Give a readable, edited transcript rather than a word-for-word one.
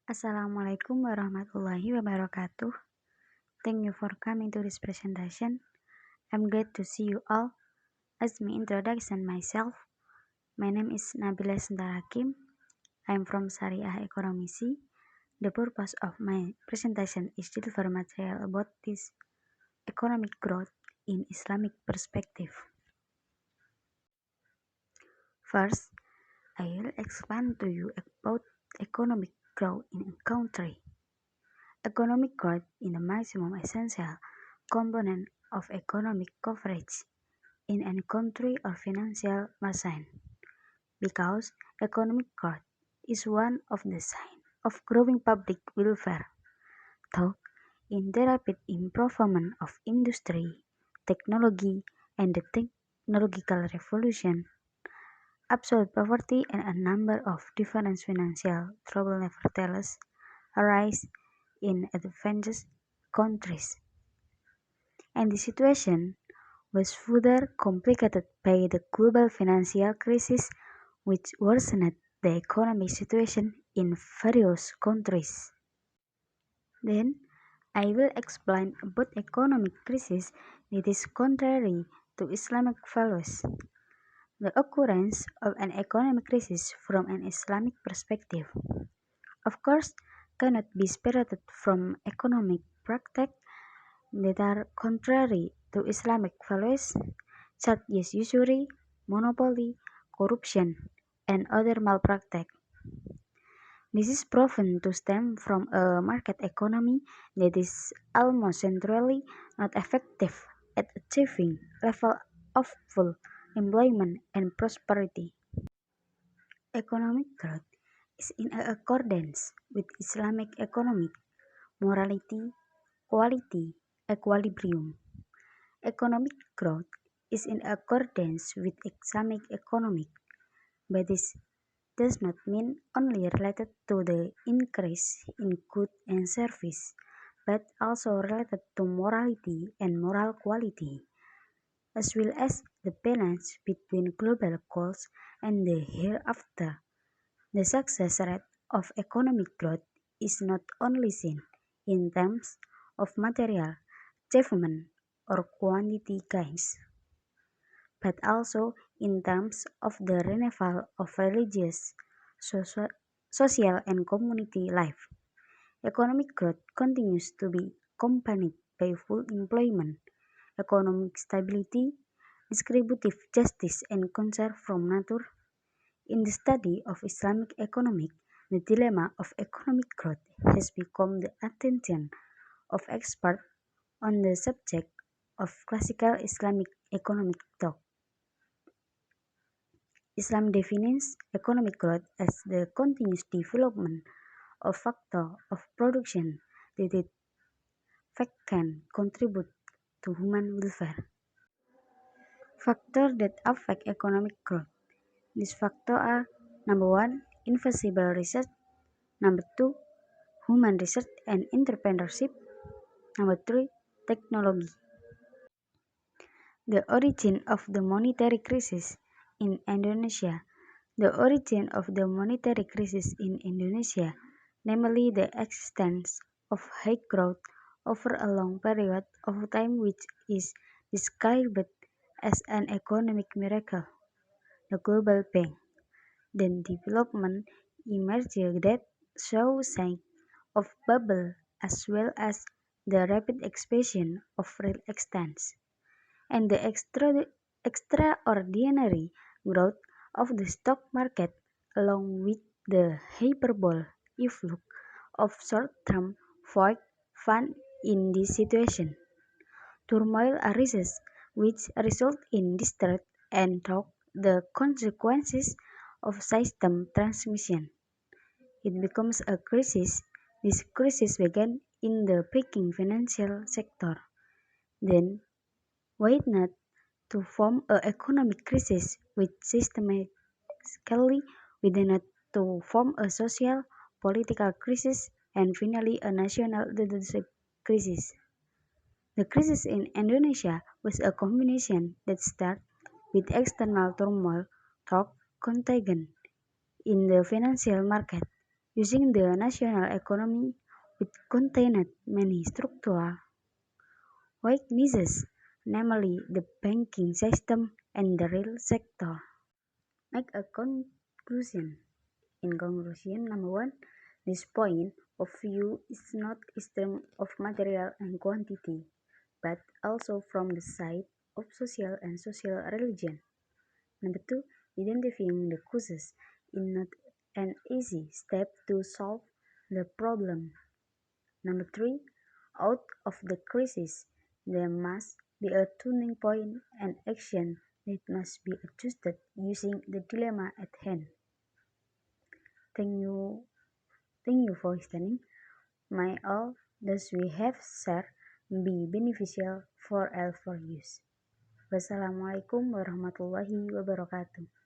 Assalamualaikum warahmatullahi wabarakatuh. Thank you for coming to this presentation. I'm glad to see you all. As me introduction myself, my name is Nabila Sentarakim. I'm from Syariah Ekonomisi. The purpose of my presentation is to deliver material about this economic growth in Islamic perspective. First, I will explain to you about economic growth in a country. Economic growth is the maximum essential component of economic coverage in any country or financial machine, because economic growth is one of the signs of growing public welfare. Though in the rapid improvement of industry, technology, and the technological revolution, absolute poverty and a number of different financial trouble nevertheless arise in advanced countries. And the situation was further complicated by the global financial crisis, which worsened the economic situation in various countries. Then, I will explain about economic crisis that is contrary to Islamic values. The occurrence of an economic crisis from an Islamic perspective, of course, cannot be separated from economic practice that are contrary to Islamic values, such as usury, monopoly, corruption, and other malpractice. This is proven to stem from a market economy that is almost centrally not effective at achieving level of full employment and prosperity. Economic growth is in accordance with Islamic economic morality, quality, equilibrium. Economic growth is in accordance with Islamic economic, but this does not mean only related to the increase in goods and service, but also related to morality and moral quality, as well as the balance between global goals and the hereafter. The success rate of economic growth is not only seen in terms of material achievement or quantity gains, but also in terms of the renewal of religious, social, and community life. Economic growth continues to be accompanied by full employment, economic stability, distributive justice, and concern from nature. In the study of Islamic economic, the dilemma of economic growth has become the attention of experts on the subject of classical Islamic economic thought. Islam defines economic growth as the continuous development of factors of production that it fact can contribute to human welfare. Factors that affect economic growth. These factors are: number one, invisible research; number two, human research and entrepreneurship; number three, technology. The origin of the monetary crisis in Indonesia. The origin of the monetary crisis in Indonesia, namely the existence of high growth over a long period of time, which is described as an economic miracle. The global bank. Then development emerged that show signs of bubble as well as the rapid expansion of real estate, and the extraordinary growth of the stock market, along with the hyperbole influx of short-term void funds in this situation. Turmoil arises, which result in distress and through the consequences of system transmission. It becomes a crisis. This crisis began in the banking financial sector, then widened to form a economic crisis, which systematically widened to form a social, political crisis, and finally a national leadership crisis. The crisis in Indonesia was a combination that started with external turmoil through contagion in the financial market, Using the national economy, which contained many structural weaknesses, namely the banking system and the real sector. Make a conclusion. In conclusion, number one, this point of view is not extreme of material and quantity, but also from the side of social and social religion. Number two, identifying the causes is not an easy step to solve the problem. Number three, out of the crisis, there must be a turning point and action that must be adjusted using the dilemma at hand. Thank you, thank you for listening. May all that we have shared be beneficial for all for use. Wassalamualaikum warahmatullahi wabarakatuh.